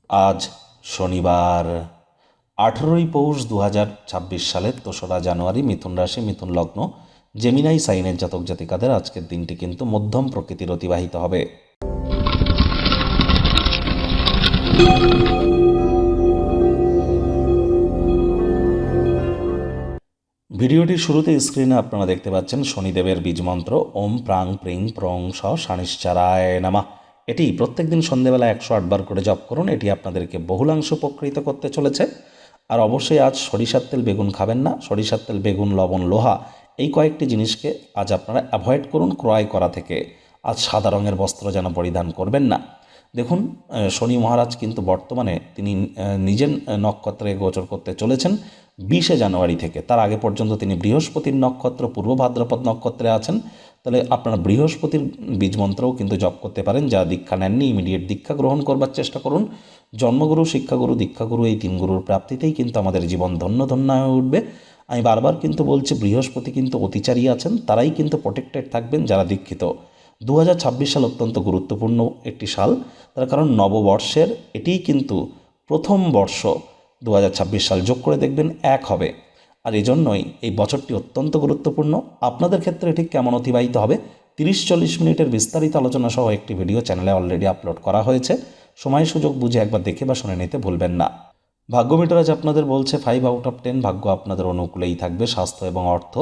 আজ শনিবার 18ই পৌষ 2026 সালের 2রা জানুয়ারি। মিথুন রাশি, মিথুন লগ্ন, জেমিনাই সাইনের জাতক জাতিকাদের আজকের দিনটি কিন্তু মধ্যম প্রকৃতির অতিবাহিত হবে। ভিডিওটির শুরুতে স্ক্রিনে আপনারা দেখতে পাচ্ছেন শনিদেবের বীজমন্ত্র ওম প্রাং প্রিং প্রং স শানিশ্চারায় নামা। এটি প্রত্যেকদিন সন্ধ্যেবেলা 108 বার করে জপ করুন। এটি আপনাদেরকে বহুলাংশ উপকৃত করতে চলেছে। আর অবশ্যই আজ সরিষার তেল বেগুন খাবেন না। সরিষার তেল বেগুন লবণ লোহা এই কয়েকটি জিনিসকে আজ আপনারা অ্যাভয়েড করুন ক্রয় করা থেকে। আজ সাদা রঙের বস্ত্র যেন পরিধান করবেন না। দেখুন, শনি মহারাজ কিন্তু বর্তমানে তিনি নিজের নক্ষত্রে গোচর করতে চলেছেন 20শে জানুয়ারি থেকে। তার আগে পর্যন্ত তিনি বৃহস্পতির নক্ষত্র পূর্ব ভাদ্রপদ নক্ষত্রে আছেন। তাহলে আপনারা বৃহস্পতির বীজমন্ত্রও কিন্তু জপ করতে পারেন। যা দীক্ষা নেননি ইমিডিয়েট দীক্ষা গ্রহণ করবার চেষ্টা করুন। জন্মগুরু, শিক্ষাগুরু, দীক্ষাগুরু এই 3 গুরুর প্রাপ্তিতেই কিন্তু আমাদের জীবন ধন্য ধন্য হয়ে উঠবে। আমি বারবার কিন্তু বলছি, বৃহস্পতি কিন্তু অতিচারী আছেন, তারাই কিন্তু প্রোটেক্টেড থাকবেন যারা দীক্ষিত। 2026 সাল অত্যন্ত গুরুত্বপূর্ণ একটি সাল, তার কারণ নববর্ষের এটিই কিন্তু প্রথম বর্ষ। 2026 সাল যোগ করে দেখবেন 1 হবে। আর এজন্যই এই বছরটি অত্যন্ত গুরুত্বপূর্ণ। আপনাদের ক্ষেত্রে ঠিক কেমন অতিবাহিত হবে 30-40 মিনিটের বিস্তারিত আলোচনা সহ একটি ভিডিও চ্যানেলে অলরেডি আপলোড করা হয়েছে। সময় সুযোগ বুঝে একবার দেখে বা শুনে নিতে ভুলবেন না। ভাগ্য মিটার আজ আপনাদের বলছে 5 আউট অফ 10। ভাগ্য আপনাদের অনুকূলেই থাকবে। স্বাস্থ্য এবং অর্থ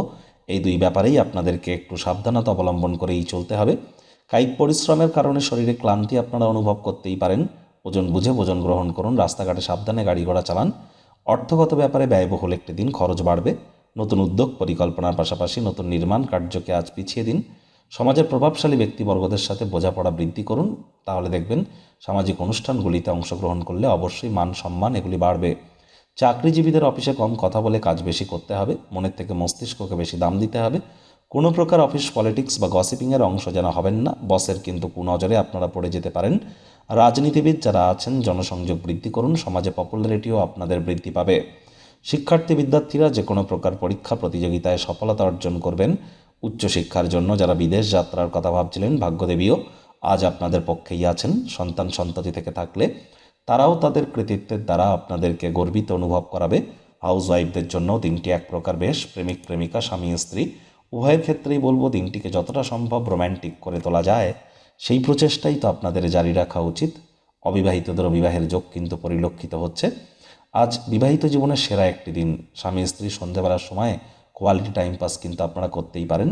এই 2 ব্যাপারেই আপনাদেরকে একটু সাবধানতা অবলম্বন করেই চলতে হবে। কায়িক পরিশ্রমের কারণে শরীরে ক্লান্তি আপনারা অনুভব করতেই পারেন। ওজন বুঝে ভোজন গ্রহণ করুন। রাস্তাঘাটে সাবধানে গাড়ি ঘোড়া চালান। অর্থগত ব্যাপারে ব্যয়বহুল একটি দিন, খরচ বাড়বে। নতুন উদ্যোগ পরিকল্পনার পাশাপাশি নতুন নির্মাণ কার্যকে আজ পিছিয়ে দিন। সমাজের প্রভাবশালী ব্যক্তিবর্গদের সাথে বোঝাপড়া বৃদ্ধি করুন। তাহলে দেখবেন সামাজিক অনুষ্ঠানগুলিতে অংশগ্রহণ করলে অবশ্যই মান সম্মান এগুলি বাড়বে। চাকরিজীবীদের অফিসে কম কথা বলে কাজ বেশি করতে হবে। মনের থেকে মস্তিষ্ককে বেশি দাম দিতে হবে। কোনো প্রকার অফিস পলিটিক্স বা গসিপিংয়ের অংশ যেন হবেন না। বসের কিন্তু কুনজরে আপনারা পড়ে যেতে পারেন। রাজনীতিবিদ যারা আছেন জনসংযোগ বৃদ্ধি করুন। সমাজে পপুলারিটিও আপনাদের বৃদ্ধি পাবে। শিক্ষার্থী বিদ্যার্থীরা যে কোনো প্রকার পরীক্ষা প্রতিযোগিতায় সফলতা অর্জন করবেন। উচ্চশিক্ষার জন্য যারা বিদেশ যাত্রার কথা ভাবছিলেন, ভাগ্যদেবীও আজ আপনাদের পক্ষেই আছেন। সন্তান সন্ততি থেকে থাকলে তারাও তাদের কৃতিত্বের দ্বারা আপনাদেরকে গর্বিত অনুভব করাবে। হাউস ওয়াইফদের জন্য দিনটি এক প্রকার বেশ। প্রেমিক প্রেমিকা, স্বামী স্ত্রী উভয়ের ক্ষেত্রেই বলবো দিনটিকে যতটা সম্ভব রোম্যান্টিক করে তোলা যায় সেই প্রচেষ্টাই তো আপনাদের জারি রাখা উচিত। অবিবাহিতদের বিবাহের যোগ কিন্তু পরিলক্ষিত হচ্ছে। আজ বিবাহিত জীবনের সেরা একটি দিন। স্বামী স্ত্রী সন্ধ্যাবেলার সময় কোয়ালিটি টাইম পাস কিন্তু আপনারা করতেই পারেন।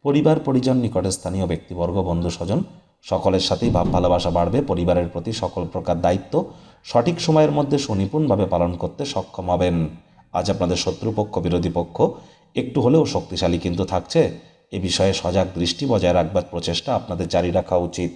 পরিবার পরিজন, নিকটে স্থানীয় ব্যক্তিবর্গ, বন্ধু স্বজন সকলের সাথেই ভাব ভালোবাসা বাড়বে। পরিবারের প্রতি সকল প্রকার দায়িত্ব সঠিক সময়ের মধ্যে সুনিপুণভাবে পালন করতে সক্ষম হবেন। আজ আপনাদের শত্রুপক্ষ, বিরোধী পক্ষ একটু হলেও শক্তিশালী কিন্তু থাকছে। এ বিষয়ে সজাগ দৃষ্টি বজায় রাখবার প্রচেষ্টা আপনাদের জারি রাখা উচিত।